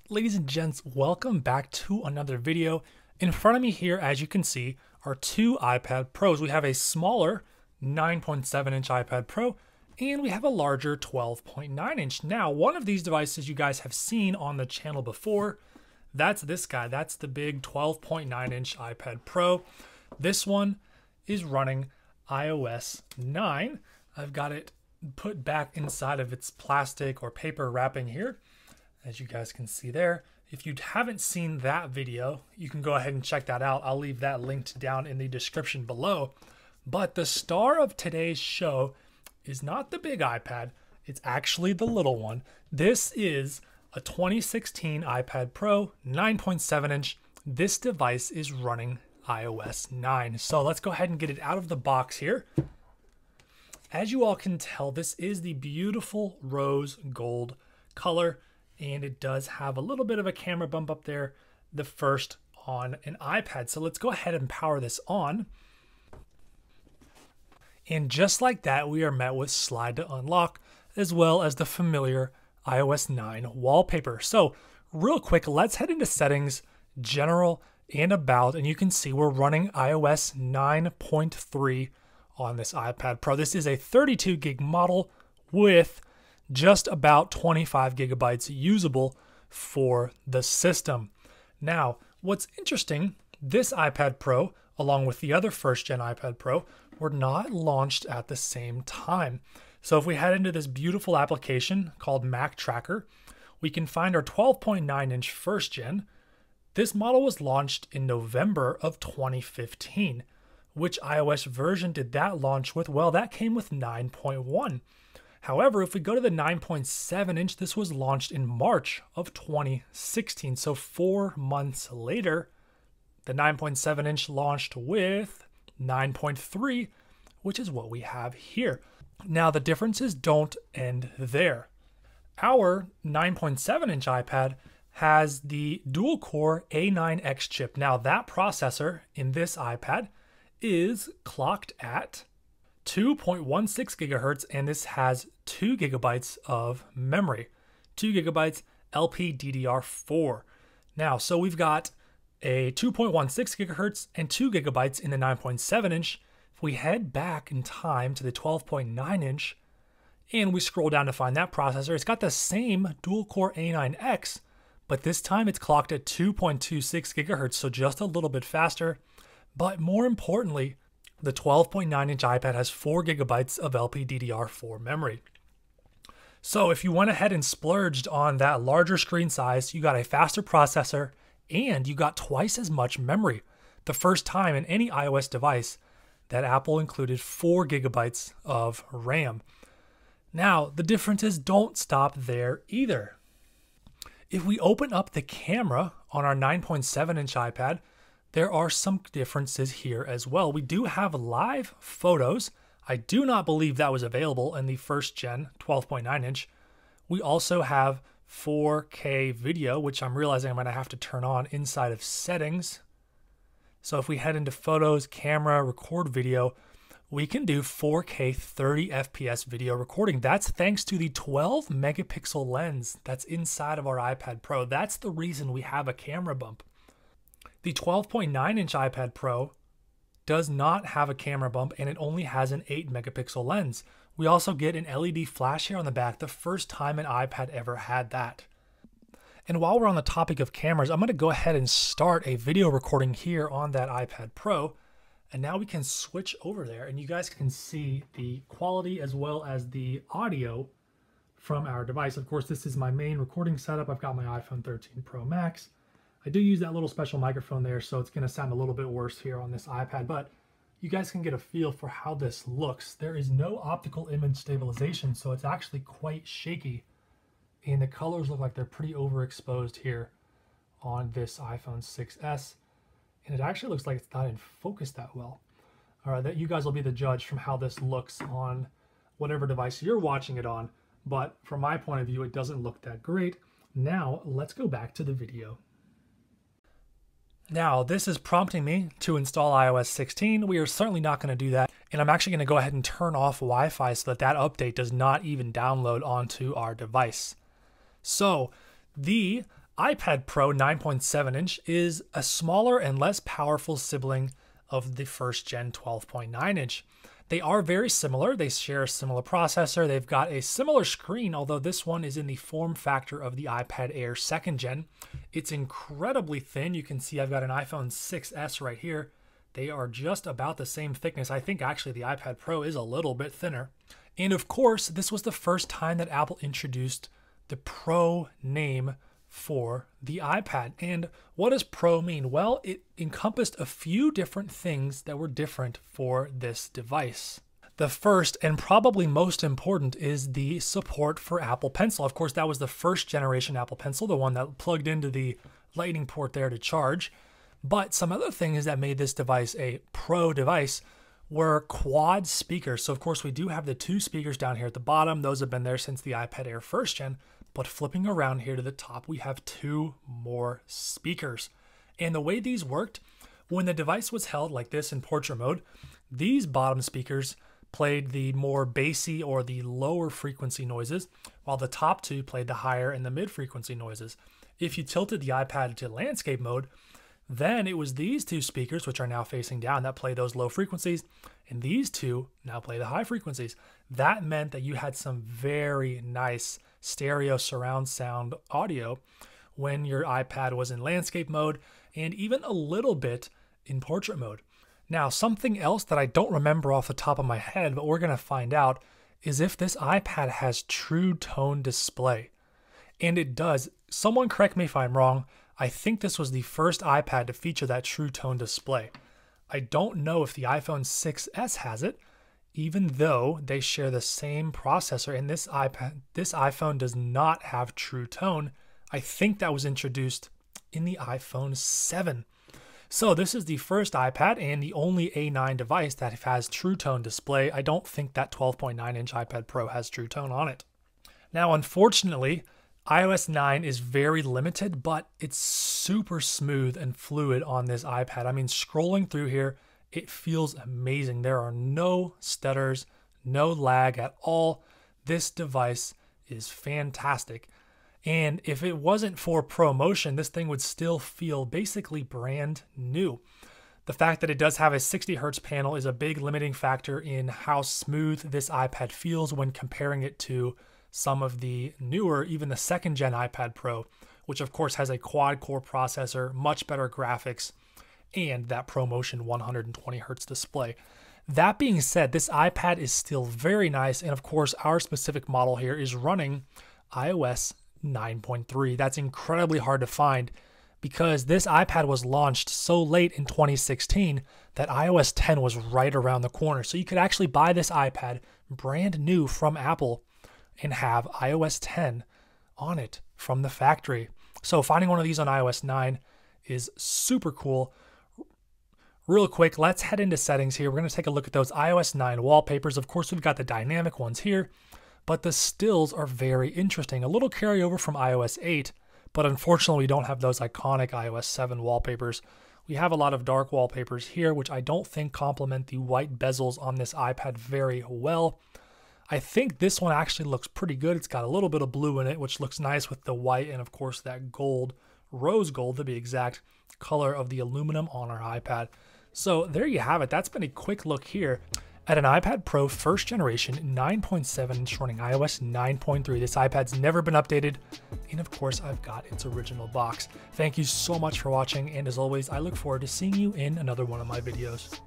Ladies and gents, welcome back to another video. In front of me here, as you can see, are two iPad Pros. We have a smaller 9.7-inch iPad Pro, and we have a larger 12.9-inch. Now, one of these devices you guys have seen on the channel before, that's this guy. That's the big 12.9-inch iPad Pro. This one is running iOS 9. I've got it put back inside of its plastic or paper wrapping here, as you guys can see there. If you haven't seen that video, you can go ahead and check that out. I'll leave that linked down in the description below. But the star of today's show is not the big iPad, it's actually the little one. This is a 2016 iPad Pro, 9.7-inch. This device is running iOS 9. So let's go ahead and get it out of the box here. As you all can tell, this is the beautiful rose gold color, and it does have a little bit of a camera bump up there, the first on an iPad. So let's go ahead and power this on. And just like that, we are met with slide to unlock, as well as the familiar iOS 9 wallpaper. So real quick, let's head into settings, general, and about, and you can see we're running iOS 9.3 on this iPad Pro. This is a 32 gig model with just about 25 gigabytes usable for the system. Now, what's interesting, this iPad Pro, along with the other first gen iPad Pro, were not launched at the same time. So if we head into this beautiful application called Mac Tracker, we can find our 12.9-inch first gen. This model was launched in November of 2015. Which iOS version did that launch with? Well, that came with 9.1. However, if we go to the 9.7-inch, this was launched in March of 2016. So 4 months later, the 9.7-inch launched with 9.3, which is what we have here. Now, the differences don't end there. Our 9.7-inch iPad has the dual-core A9X chip. Now, that processor in this iPad is clocked at 2.16 gigahertz, and this has 2 gigabytes of memory, 2 gigabytes LPDDR4. Now, so we've got a 2.16 gigahertz and 2 gigabytes in the 9.7-inch. If we head back in time to the 12.9-inch and we scroll down to find that processor, it's got the same dual-core A9X, but this time it's clocked at 2.26 gigahertz, so just a little bit faster. But more importantly, the 12.9-inch iPad has 4 gigabytes of LPDDR4 memory. So if you went ahead and splurged on that larger screen size, you got a faster processor and you got twice as much memory. The first time in any iOS device that Apple included 4 gigabytes of RAM. Now, the differences don't stop there either. If we open up the camera on our 9.7-inch iPad, there are some differences here as well. We do have live photos. I do not believe that was available in the first gen 12.9-inch. We also have 4K video, which I'm realizing I'm going to have to turn on inside of settings. So if we head into photos, camera, record video, we can do 4K 30 FPS video recording. That's thanks to the 12 megapixel lens that's inside of our iPad Pro. That's the reason we have a camera bump. The 12.9-inch iPad Pro does not have a camera bump, and it only has an 8 megapixel lens. We also get an LED flash here on the back, the first time an iPad ever had that. And while we're on the topic of cameras, I'm going to go ahead and start a video recording here on that iPad Pro. And now we can switch over there, and you guys can see the quality as well as the audio from our device. Of course, this is my main recording setup. I've got my iPhone 13 Pro Max. I do use that little special microphone there, so it's going to sound a little bit worse here on this iPad, but you guys can get a feel for how this looks. There is no optical image stabilization, so it's actually quite shaky, and the colors look like they're pretty overexposed here on this iPhone 6s, and it actually looks like it's not in focus that well. All right, that you guys will be the judge from how this looks on whatever device you're watching it on, but from my point of view, it doesn't look that great. Now, let's go back to the video. Now, this is prompting me to install iOS 16. We are certainly not going to do that. And I'm actually going to go ahead and turn off Wi-Fi so that that update does not even download onto our device. So the iPad Pro 9.7 inch is a smaller and less powerful sibling of the first gen 12.9 inch. They are very similar. They share a similar processor. They've got a similar screen, although this one is in the form factor of the iPad Air 2nd gen. It's incredibly thin. You can see I've got an iPhone 6s right here. They are just about the same thickness. I think actually the iPad Pro is a little bit thinner. And of course, this was the first time that Apple introduced the Pro name for the iPad. And what does Pro mean? Well, it encompassed a few different things that were different for this device. The first and probably most important is the support for Apple Pencil. Of course, that was the first generation Apple Pencil, the one that plugged into the Lightning port there to charge. But some other things that made this device a Pro device were quad speakers. So of course we do have the 2 speakers down here at the bottom. Those have been there since the iPad Air 1st gen. But flipping around here to the top, we have 2 more speakers. And the way these worked, when the device was held like this in portrait mode, these bottom speakers played the more bassy or the lower frequency noises, while the top 2 played the higher and the mid frequency noises. If you tilted the iPad to landscape mode, then it was these 2 speakers, which are now facing down, that play those low frequencies, and these 2 now play the high frequencies. That meant that you had some very nice stereo surround sound audio when your iPad was in landscape mode, and even a little bit in portrait mode. Now, something else that I don't remember off the top of my head, but we're going to find out, is if this iPad has true tone display. And it does. Someone correct me if I'm wrong. I think this was the first iPad to feature that true tone display. I don't know if the iPhone 6s has it, even though they share the same processor, and this iPhone does not have true tone. I think that was introduced in the iPhone 7. So this is the first iPad and the only A9 device that has true tone display. I don't think that 12.9 inch iPad Pro has true tone on it. Now, unfortunately, iOS 9 is very limited, but it's super smooth and fluid on this iPad. I mean, scrolling through here, it feels amazing. There are no stutters, no lag at all. This device is fantastic. And if it wasn't for ProMotion, this thing would still feel basically brand new. The fact that it does have a 60 Hz panel is a big limiting factor in how smooth this iPad feels when comparing it to some of the newer, even the 2nd gen iPad Pro, which of course has a quad-core processor, much better graphics, and that ProMotion 120 Hz display. That being said, this iPad is still very nice, and of course our specific model here is running iOS 9.3. That's incredibly hard to find because this iPad was launched so late in 2016 that iOS 10 was right around the corner. So you could actually buy this iPad brand new from Apple and have iOS 10 on it from the factory. So finding one of these on iOS 9 is super cool. Real quick, let's head into settings here. We're going to take a look at those iOS 9 wallpapers. Of course, we've got the dynamic ones here, but the stills are very interesting. A little carryover from iOS 8, but unfortunately, we don't have those iconic iOS 7 wallpapers. We have a lot of dark wallpapers here, which I don't think complement the white bezels on this iPad very well. I think this one actually looks pretty good. It's got a little bit of blue in it, which looks nice with the white and of course that gold, rose gold to be exact, color of the aluminum on our iPad. So there you have it. That's been a quick look here at an iPad Pro 1st generation 9.7 inch running iOS 9.3. This iPad's never been updated. And of course, I've got its original box. Thank you so much for watching. And as always, I look forward to seeing you in another one of my videos.